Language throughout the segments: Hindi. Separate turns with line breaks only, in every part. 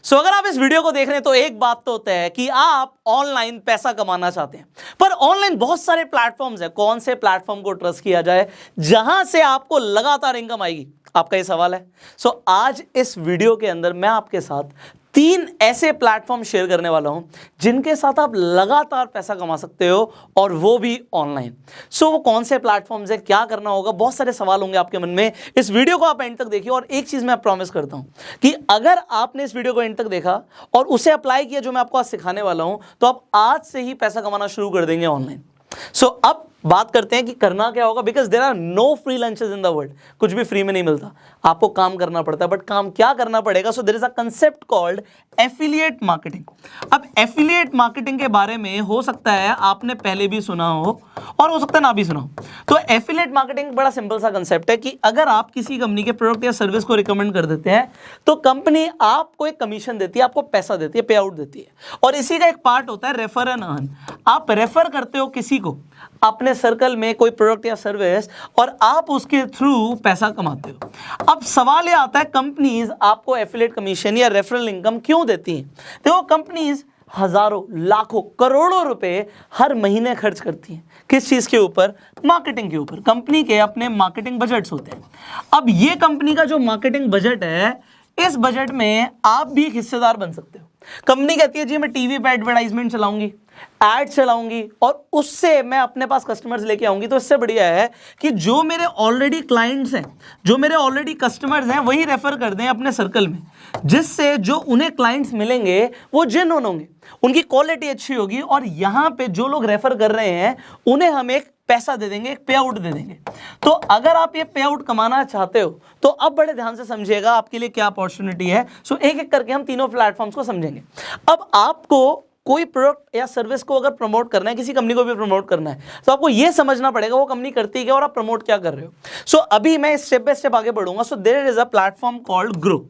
सो अगर आप इस वीडियो को देख रहे हैं तो एक बात तो होता है कि आप ऑनलाइन पैसा कमाना चाहते हैं, पर ऑनलाइन बहुत सारे प्लेटफॉर्म्स हैं, कौन से प्लेटफॉर्म को ट्रस्ट किया जाए जहां से आपको लगातार इनकम आएगी, आपका ये सवाल है। सो आज इस वीडियो के अंदर मैं आपके साथ 3 ऐसे प्लेटफॉर्म शेयर करने वाला हूं जिनके साथ आप लगातार पैसा कमा सकते हो, और वो भी ऑनलाइन। सो वो कौन से प्लेटफॉर्म्स है, क्या करना होगा, बहुत सारे सवाल होंगे आपके मन में। इस वीडियो को आप एंड तक देखिए, और एक चीज मैं प्रॉमिस करता हूं कि अगर आपने इस वीडियो को एंड तक देखा और उसे अप्लाई किया जो मैं आपको आज सिखाने वाला हूं, तो आप आज से ही पैसा कमाना शुरू कर देंगे ऑनलाइन। सो अब बात करते हैं कि करना क्या होगा, because there are no free lunches in the world. कुछ भी फ्री में नहीं मिलता, आपको काम करना पड़ता है। बट काम क्या करना पड़ेगा? So there is a concept called affiliate marketing. अब एफिलिएट मार्केटिंग के बारे में हो सकता है आपने पहले भी सुना हो और हो सकता है ना भी सुना हो। तो एफिलिएट मार्केटिंग बड़ा सिंपल सा कंसेप्ट है कि अगर आप किसी कंपनी के प्रोडक्ट या सर्विस को रिकमेंड कर देते हैं तो कंपनी आपको एक कमीशन देती है, आपको पैसा देती है, पे आउट देती है। और इसी का एक पार्ट होता है रेफर एंड अर्न। आप रेफर करते हो किसी को अपने सर्कल में कोई प्रोडक्ट या सर्विस, और आप उसके थ्रू पैसा कमाते हो। अब सवाल ये आता है, कंपनीज आपको एफिलिएट कमीशन या रेफरल इनकम क्यों देती हैं? देखो, कंपनीज हजारों, लाखों, करोड़ों रुपए हर महीने खर्च करती हैं। किस चीज के ऊपर? मार्केटिंग के ऊपर। कंपनी के अपने मार्केटिंग बजट्स होते हैं। अब ये कंपनी का जो मार्केटिंग बजट है, इस बजट में आप भी एक हिस्सेदार बन सकते हो। कंपनी कहती है जी मैं टीवी पे एडवर्टाइजमेंट चलाऊंगी, एड चलाऊंगी, और उससे मैं अपने पास कस्टमर्स लेके आऊंगी। तो इससे बढ़िया है कि जो मेरे ऑलरेडी क्लाइंट्स हैं, जो मेरे ऑलरेडी कस्टमर्स हैं, वही रेफर कर दें अपने सर्कल में, जिससे जो उन्हें क्लाइंट्स मिलेंगे वो जेन्युइन होंगे, उनकी क्वालिटी अच्छी होगी, और यहाँ पे जो लोग रेफर कर रहे हैं उन्हें हम एक पैसा दे देंगे, एक पे आउट दे देंगे। तो अगर आप ये पे आउट कमाना चाहते हो तो अब बड़े ध्यान से समझिएगा आपके लिए क्या अपॉर्चुनिटी है। सो एक एक करके हम तीनों प्लेटफॉर्म्स को समझेंगे। अब आपको कोई प्रोडक्ट या सर्विस को अगर प्रमोट करना है, किसी कंपनी को भी प्रमोट करना है, तो आपको यह समझना पड़ेगा वो कंपनी करती है और आप प्रमोट क्या कर रहे हो। सो अभी मैं स्टेप बाय स्टेप आगे बढ़ूंगा। So there is a platform called Groww.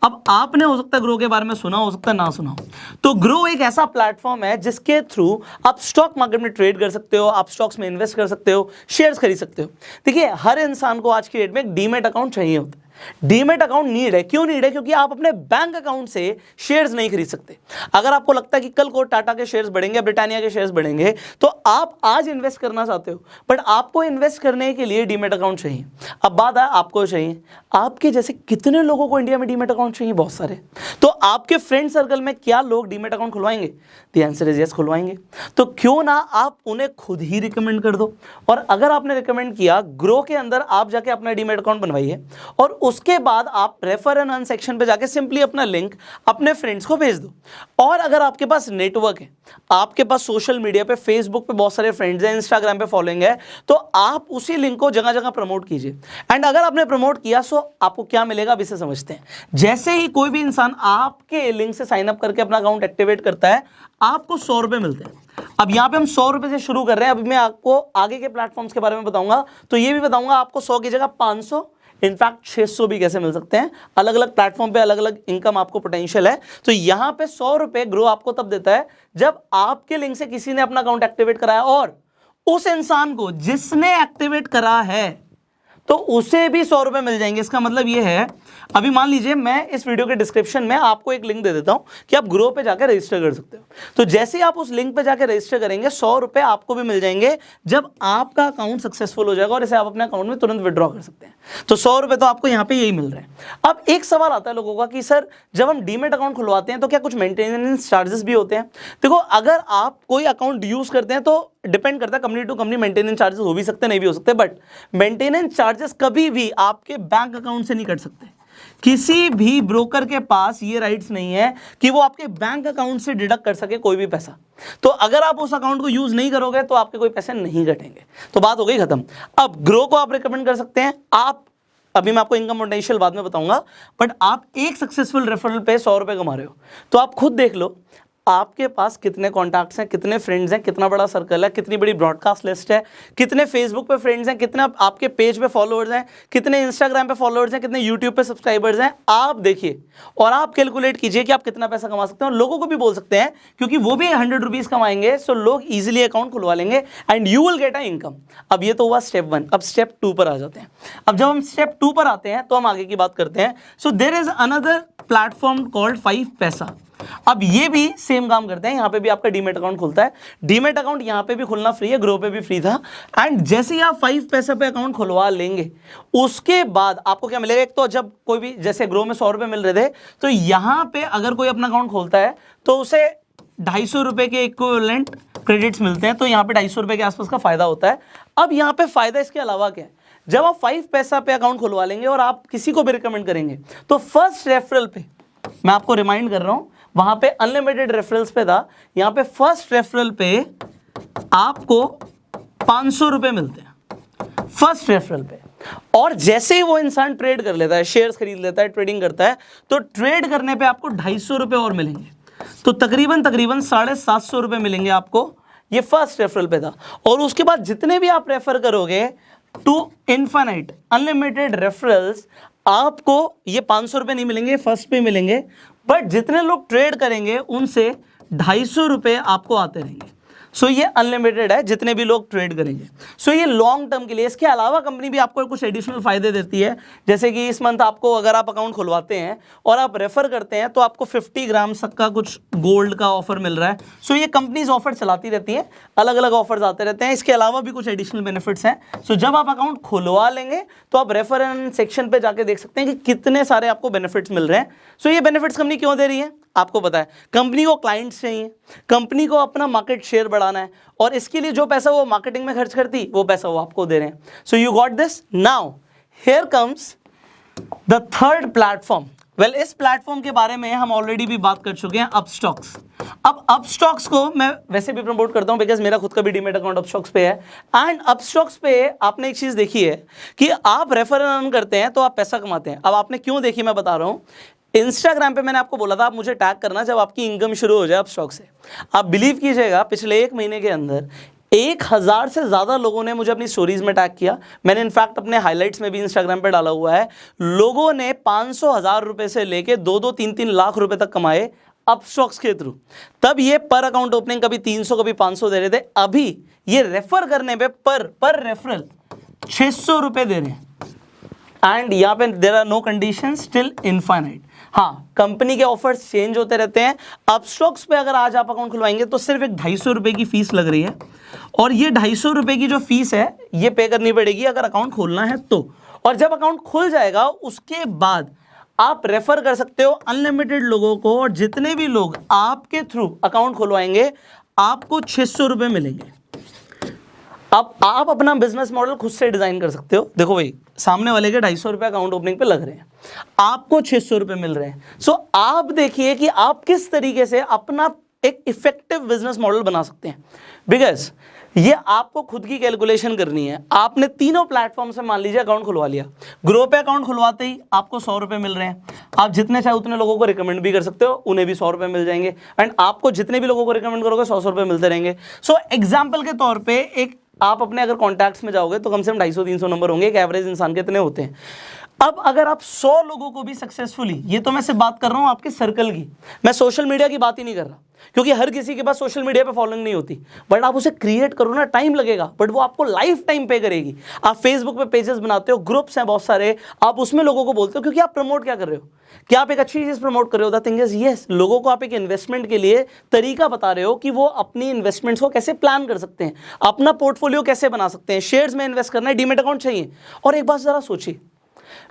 अब आपने हो सकता है ग्रो के बारे में सुना, हो सकता है ना सुना हो। तो ग्रो एक ऐसा प्लेटफॉर्म है जिसके थ्रू आप स्टॉक मार्केट में ट्रेड कर सकते हो, आप स्टॉक्स में इन्वेस्ट कर सकते हो, शेयर्स खरीद सकते हो। देखिए, हर इंसान को आज की डेट में एक डीमैट अकाउंट चाहिए होता है। डीमैट अकाउंट नीड है। क्यों नीड है? क्योंकि आप अपने बैंक अकाउंट से शेयर्स नहीं खरीद सकते। अगर आपको लगता है कि कल को टाटा के शेयर्स बढ़ेंगे, ब्रिटानिया के शेयर्स बढ़ेंगे, तो आप आज इन्वेस्ट करना चाहते हो, बट आपको इन्वेस्ट करने के लिए डीमैट अकाउंट चाहिए। अब बात है आपको चाहिए, आपके जैसे कितने लोगों को इंडिया में डीमैट अकाउंट चाहिए? बहुत सारे। तो आपके फ्रेंड सर्कल में क्या लोग डीमैट अकाउंट खुलवाएंगे? द आंसर इज यस, खुलवाएंगे। तो क्यों ना आप उन्हें खुद ही रिकमेंड कर दो, और अगर आपने रिकमेंड किया, ग्रो के अंदर आप जाके अपना डीमैट अकाउंट बनवाइए, और उसके बाद आप रेफर एंड अर्न सेक्शन पे जाके सिंपली अपना लिंक अपने फ्रेंड्स को भेज दो। और अगर आपके पास नेटवर्क है, आपके पास सोशल मीडिया पे, फेसबुक पे बहुत सारे फ्रेंड्स हैं, इंस्टाग्राम पे फॉलोइंग है, तो आप उसी लिंक को जगह जगह प्रमोट कीजिए। एंड अगर आपने प्रमोट किया, सो आपको क्या मिलेगा अब इसे समझते हैं। जैसे ही कोई भी इंसान आपके लिंक से साइन अप करके अपना अकाउंट एक्टिवेट करता है, आपको 100 रुपए मिलते हैं। अब यहाँ पे हम 100 रुपए से शुरू कर रहे हैं। अभी मैं आपको आगे के प्लेटफॉर्म्स के बारे में बताऊंगा, तो ये भी बताऊंगा आपको 100 की जगह 500, इनफैक्ट 600 भी कैसे मिल सकते हैं। अलग अलग प्लेटफॉर्म पे अलग अलग इनकम आपको पोटेंशियल है। तो यहाँ पे 100 रुपए ग्रो आपको तब देता है जब आपके लिंक से किसी ने अपना अकाउंट एक्टिवेट कराया, और उस इंसान को जिसने एक्टिवेट करा है तो उसे भी 100 रुपए मिल जाएंगे। इसका मतलब ये है, अभी मान लीजिए मैं इस वीडियो के डिस्क्रिप्शन में आपको एक लिंक दे देता हूं कि आप ग्रो पे जाकर रजिस्टर कर सकते हो। तो जैसे ही आप उस लिंक पे जाकर रजिस्टर करेंगे, 100 रुपए आपको भी मिल जाएंगे जब आपका अकाउंट सक्सेसफुल हो जाएगा, और इसे आप अपने अकाउंट में तुरंत विड्रॉ कर सकते हैं। तो 100 रुपए तो आपको यहाँ पे यही मिल रहा है। अब एक सवाल आता है लोगों का कि सर, जब हम डीमैट अकाउंट खुलवाते हैं तो क्या कुछ मेंटेनेंस चार्जेस भी होते हैं? देखो, अगर आप कोई अकाउंट यूज करते हैं तो डिपेंड करता है, company to company maintenance charges हो भी सकते हैं, नहीं भी हो सकते, बट मेंटेनेंस चार्जेस कभी भी आपके बैंक अकाउंट से नहीं कट सकते। किसी भी ब्रोकर के पास ये राइट्स नहीं है कि वो आपके बैंक अकाउंट से डिडक्ट कर सके कोई भी पैसा। तो अगर आप उस अकाउंट को यूज नहीं करोगे तो आपके कोई पैसे नहीं कटेंगे। तो बात हो गई खत्म। अब ग्रो को आप रिकमेंड कर सकते हैं। आप, अभी मैं आपको इनकम पोटेंशियल बाद में बताऊंगा, बट आप एक सक्सेसफुल रेफरल पे 100 रुपए कमा रहे हो, तो आप खुद देख लो आपके पास कितने कॉन्टैक्ट्स हैं, कितने फ्रेंड्स हैं, कितना बड़ा सर्कल है, कितनी बड़ी ब्रॉडकास्ट लिस्ट है, कितने फेसबुक पे फ्रेंड्स हैं, कितने आपके पेज पे फॉलोअर्स हैं, कितने इंस्टाग्राम पे फॉलोअर्स हैं, कितने यूट्यूब पे सब्सक्राइबर्स हैं। आप देखिए और आप कैलकुलेट कीजिए कि आप कितना पैसा कमा सकते हैं। और लोगों को भी बोल सकते हैं, क्योंकि वो भी 100 रुपीज़ कमाएंगे, सो लोग ईजिली अकाउंट खुलवा लेंगे and you will get a income. अब ये तो हुआ स्टेप 1। अब स्टेप 2 पर आ जाते हैं। अब जब हम स्टेप 2 पर आते हैं तो हम आगे की बात करते हैं। So there is another platform called 5 Paisa. अब ये भी सेम काम करते हैं, यहाँ पे भी आपका डीमेट अकाउंट खुलता है। डीमेट अकाउंट यहाँ पे भी खुलना फ्री है, ग्रो पे भी फ्री था। एंड जैसे ही आप 5 पैसा पे अकाउंट खुलवा लेंगे उसके बाद आपको क्या मिलेगा, एक तो जब कोई भी जैसे ग्रो में 100 रुपये मिल रहे थे, तो यहाँ पे अगर कोई अपना अकाउंट खोलता है तो उसे 250 रुपये के इक्विवेलेंट क्रेडिट्स मिलते हैं, तो यहाँ पे 250 रुपये के आसपास का फायदा होता है। अब यहाँ पे फायदा इसके अलावा क्या है, जब आप 5 पैसा पे अकाउंट खुलवा लेंगे और आप किसी को भी रिकमेंड करेंगे तो फर्स्ट रेफरल पे, मैं आपको रिमाइंड कर रहा हूं, वहां पे अनलिमिटेड रेफरल्स पे था, यहां पे फर्स्ट रेफरल पे आपको 500 रुपए मिलते हैं फर्स्ट रेफरल पे। और जैसे ही वो इंसान ट्रेड कर लेता है, शेयर्स खरीद लेता है, ट्रेडिंग करता है, तो ट्रेड करने पे आपको 250 रुपए और मिलेंगे, तो तकरीबन 750 रुपए मिलेंगे आपको। ये फर्स्ट रेफरल पे था। और उसके बाद जितने भी आप रेफर करोगे टू इनफाइनाइट अनलिमिटेड रेफरल्स, आपको ये 500 रुपए नहीं मिलेंगे, फर्स्ट पे मिलेंगे, बट जितने लोग ट्रेड करेंगे उनसे 250 रुपए आपको आते रहेंगे। सो ये अनलिमिटेड है जितने भी लोग ट्रेड करेंगे। सो ये लॉन्ग टर्म के लिए। इसके अलावा कंपनी भी आपको कुछ एडिशनल फायदे देती है, जैसे कि इस मंथ आपको अगर आप अकाउंट खुलवाते हैं और आप रेफर करते हैं तो आपको 50 ग्राम तक का कुछ गोल्ड का ऑफर मिल रहा है। सो ये कंपनीज ऑफर चलाती रहती है, अलग अलग ऑफर्स आते रहते हैं। इसके अलावा भी कुछ एडिशनल बेनिफिट्स हैं। सो जब आप अकाउंट खुलवा लेंगे तो आप रेफरेंस सेक्शन पे जाके देख सकते हैं कि कितने सारे आपको बेनिफिट्स मिल रहे हैं। सो ये बेनिफिट्स कंपनी क्यों दे रही है आपको पता है, कंपनी को क्लाइंट्स चाहिए, कंपनी को अपना मार्केट शेयर बढ़ाना है, और इसके लिए जो पैसा वो मार्केटिंग में खर्च करती वो पैसा वो आपको दे रहे हैं। So you got this. Now here comes the third platform. Well, इस प्लेटफॉर्म के बारे में हम ऑलरेडी भी बात कर चुके हैं, अपस्टॉक्स। अब अपस्टॉक्स को मैं वैसे भी प्रमोट करता हूं बिकॉज मेरा खुद का भी डीमेट अकाउंट अपस्टॉक्स पे है। एंड अपस्टॉक्स पे आपने एक चीज देखी है कि आप रेफर अर्न करते हैं तो आप पैसा कमाते हैं। अब आपने क्यों देखी मैं बता रहा हूं। इंस्टाग्राम पे मैंने आपको बोला था आप मुझे टैग करना जब आपकी इनकम शुरू हो जाए अपस्टॉक से। आप बिलीव कीजिएगा पिछले 1 महीने के अंदर 1000 से ज़्यादा लोगों ने मुझे अपनी स्टोरीज में टैग किया। मैंने इनफैक्ट अपने हाइलाइट्स में भी इंस्टाग्राम पे डाला हुआ है। लोगों ने 500,000 रुपए से लेके 2-2, 3-3 लाख रुपए तक कमाए अपस्टॉक्स के थ्रू। तब ये पर अकाउंट ओपनिंग कभी 300 कभी 500 दे रहे थे, अभी ये रेफर करने पे पर रेफरल 600 रुपए दे रहे हैं। एंड यहाँ पे there are no conditions till infinite. हाँ, कंपनी के ऑफर्स चेंज होते रहते हैं। अपस्टॉक्स पे अगर आज आप अकाउंट खुलवाएंगे तो सिर्फ एक 250 रुपए की फीस लग रही है, और ये 250 रुपए की जो फीस है ये पे करनी पड़ेगी अगर अकाउंट खोलना है तो। और जब अकाउंट खुल जाएगा उसके बाद आप रेफर कर सकते हो अनलिमिटेड लोगों को, और जितने भी लोग आपके थ्रू अकाउंट खुलवाएंगे आपको 600 रुपए मिलेंगे। अब आप अपना बिजनेस मॉडल खुद से डिजाइन कर सकते हो। देखो भाई, सामने वाले के 250 रुपये अकाउंट ओपनिंग पे लग रहे हैं, आपको 600 रुपये मिल रहे हैं। सो आप देखिए कि आप किस तरीके से अपना एक इफेक्टिव बिजनेस मॉडल बना सकते हैं। बिकॉज ये आपको खुद की कैलकुलेशन करनी है। आपने तीनों प्लेटफॉर्म से मान लीजिए अकाउंट खुलवा लिया। ग्रो पे अकाउंट खुलवाते ही आपको 100 रुपये मिल रहे हैं। आप जितने चाहे उतने लोगों को रिकमेंड भी कर सकते हो, उन्हें भी 100 रुपये मिल जाएंगे। एंड आपको जितने भी लोगों को रिकमेंड करोगे 100 रुपये मिलते रहेंगे। सो एग्जाम्पल के तौर पर एक आप अपने अगर कॉन्टैक्ट्स में जाओगे तो कम से कम 250-300 नंबर होंगे। एक एवरेज इंसान के इतने होते हैं। अब अगर आप 100 लोगों को भी सक्सेसफुली, ये तो मैं सिर्फ बात कर रहा हूं आपके सर्कल की, मैं सोशल मीडिया की बात ही नहीं कर रहा, क्योंकि हर किसी के पास सोशल मीडिया पे फॉलोइंग नहीं होती। बट आप उसे क्रिएट करो ना, टाइम लगेगा बट वो आपको लाइफ टाइम पे करेगी। आप फेसबुक पे पेजेस बनाते हो, ग्रुप्स हैं बहुत सारे, आप उसमें लोगों को बोलते हो, क्योंकि आप प्रमोट क्या कर रहे हो, क्या आप एक अच्छी चीज प्रमोट कर रहे हो। द थिंग इज यस, लोगों को आप एक इन्वेस्टमेंट के लिए तरीका बता रहे हो कि वो अपनी इन्वेस्टमेंट्स को कैसे प्लान कर सकते हैं, अपना पोर्टफोलियो कैसे बना सकते हैं। शेयर्स में इन्वेस्ट करना है, डीमेट अकाउंट चाहिए। और एक बात जरा सोचिए,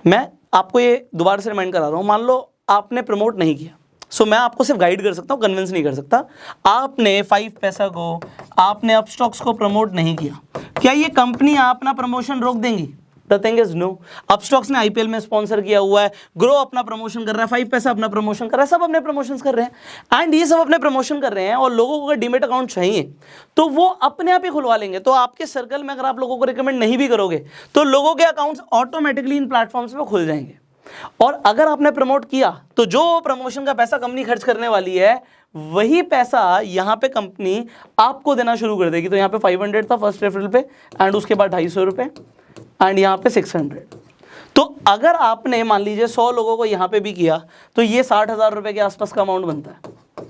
मैं आपको ये दोबारा से रिमाइंड करा रहा हूं, मान लो आपने प्रमोट नहीं किया, सो मैं आपको सिर्फ गाइड कर सकता हूं, कन्विंस नहीं कर सकता। आपने 5 पैसा को, आपने अपस्टॉक्स को प्रमोट नहीं किया, क्या ये कंपनी अपना प्रमोशन रोक देंगी? The thing is no. Upstox ने आईपीएल में स्पॉन्सर किया हुआ है, ग्रो अपना प्रमोशन कर रहा है, 5 पैसा अपना प्रमोशन कर रहा है, सब अपने प्रमोशंस कर रहे हैं। एंड ये सब अपने प्रमोशन कर रहे हैं, और लोगों को अगर डीमेट अकाउंट चाहिए तो वो अपने आप ही खुलवा लेंगे। तो आपके सर्कल में अगर आप लोगों को रिकमेंड नहीं भी करोगे तो लोगों के अकाउंट्स ऑटोमेटिकली इन प्लेटफॉर्म्स पे खुल जाएंगे। और अगर आपने प्रमोट किया तो जो प्रमोशन का पैसा कंपनी खर्च करने वाली है, वही पैसा यहाँ पे कंपनी आपको देना शुरू कर देगी। तो यहाँ पे 500 था फर्स्ट रेफरल पे, एंड उसके बाद 250 रुपये, एंड यहाँ पे 600। तो अगर आपने मान लीजिए 100 लोगों को यहाँ पे भी किया तो ये 60,000 रुपये के आसपास का अमाउंट बनता है।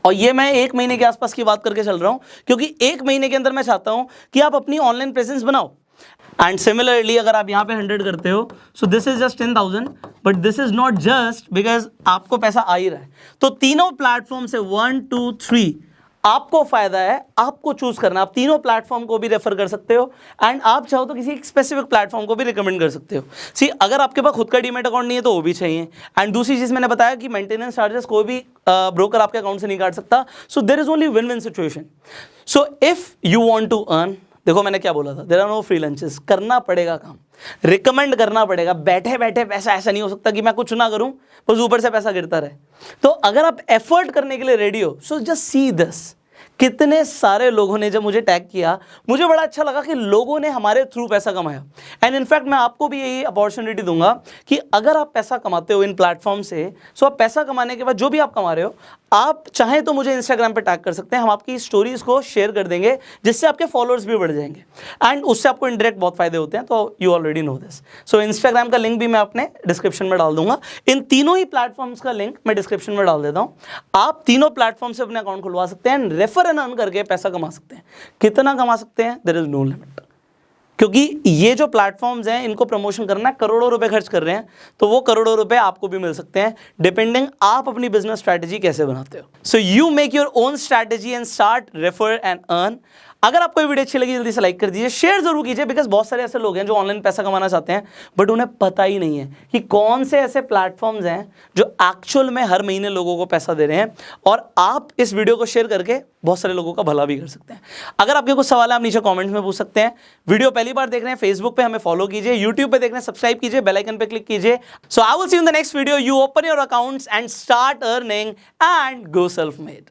और ये मैं 1 महीने के आसपास की बात करके चल रहा हूँ, क्योंकि 1 महीने के अंदर मैं चाहता हूँ कि आप अपनी ऑनलाइन प्रेजेंस बनाओ। एंड सिमिलरली अगर आप यहाँ पे 100 करते हो, so this is just 10,000, but this is not just because आपको पैसा आ ही रहा है। तो तीनों प्लेटफॉर्म से 1 2 3 आपको फायदा है, आपको चूज करना। आप तीनों प्लेटफॉर्म को भी रेफर कर सकते हो एंड आप चाहो तो किसी एक स्पेसिफिक प्लेटफॉर्म को भी रिकमेंड कर सकते हो। सी अगर आपके पास खुद का डीमैट अकाउंट नहीं है तो वो भी चाहिए। एंड दूसरी चीज मैंने बताया कि मेंटेनेंस चार्जेस कोई भी ब्रोकर आपके अकाउंट से नहीं काट सकता। So there is only win win situation. So if you want to earn, देखो मैंने क्या बोला था, there are no free lunches, करना पड़ेगा काम, रिकमेंड करना पड़ेगा। बैठे बैठे पैसा ऐसा नहीं हो सकता कि मैं कुछ ना करूं बस ऊपर से पैसा गिरता रहे। तो अगर आप एफर्ट करने के लिए रेडी हो, सो जस्ट सी दिस। कितने सारे लोगों ने जब मुझे टैग किया, मुझे बड़ा अच्छा लगा कि लोगों ने हमारे थ्रू पैसा कमाया। एंड इनफैक्ट मैं आपको भी यही अपॉर्चुनिटी दूंगा कि अगर आप पैसा कमाते हो इन प्लेटफॉर्म से, सो आप पैसा कमाने के बाद जो भी आप कमा रहे हो, आप चाहें तो मुझे इंस्टाग्राम पे टैग कर सकते हैं, हम आपकी स्टोरीज को शेयर कर देंगे जिससे आपके फॉलोअर्स भी बढ़ जाएंगे एंड उससे आपको इनडायरेक्ट बहुत फायदे होते हैं। तो you already know this. So Instagram का लिंक भी मैं अपने डिस्क्रिप्शन में डाल दूंगा। इन तीनों ही प्लेटफॉर्म्स का लिंक मैं डिस्क्रिप्शन में डाल देता हूँ। आप तीनों प्लेटफॉर्म से अपने अकाउंट खुलवा सकते हैं एंड रेफर एंड अर्न करके पैसा कमा सकते हैं। कितना कमा सकते हैं, देयर इज नो लिमिट, क्योंकि ये जो प्लेटफॉर्म्स हैं इनको प्रमोशन करना है, करोड़ों रुपए खर्च कर रहे हैं, तो वो करोड़ों रुपए आपको भी मिल सकते हैं डिपेंडिंग आप अपनी बिजनेस स्ट्रैटेजी कैसे बनाते हो। So you make your own strategy and start refer and earn. अगर आपको ये वीडियो अच्छी लगी जल्दी से लाइक कर दीजिए, शेयर जरूर कीजिए, बिकॉज बहुत सारे ऐसे लोग हैं जो ऑनलाइन पैसा कमाना चाहते हैं बट उन्हें पता ही नहीं है कि कौन से ऐसे प्लेटफॉर्म्स हैं जो एक्चुअल में हर महीने लोगों को पैसा दे रहे हैं। और आप इस वीडियो को शेयर करके बहुत सारे लोगों का भला भी कर सकते हैं। अगर आपके कुछ सवाल है आप नीचे कमेंट्स में पूछ सकते हैं। वीडियो पहली बार देख रहे हैं फेसबुक पे हमें फॉलो कीजिए, यूट्यूब पे देख रहे हैं सब्सक्राइब कीजिए, बेल आइकन पे क्लिक कीजिए। So I will see you in the next video. You open your accounts and start earning and go self made.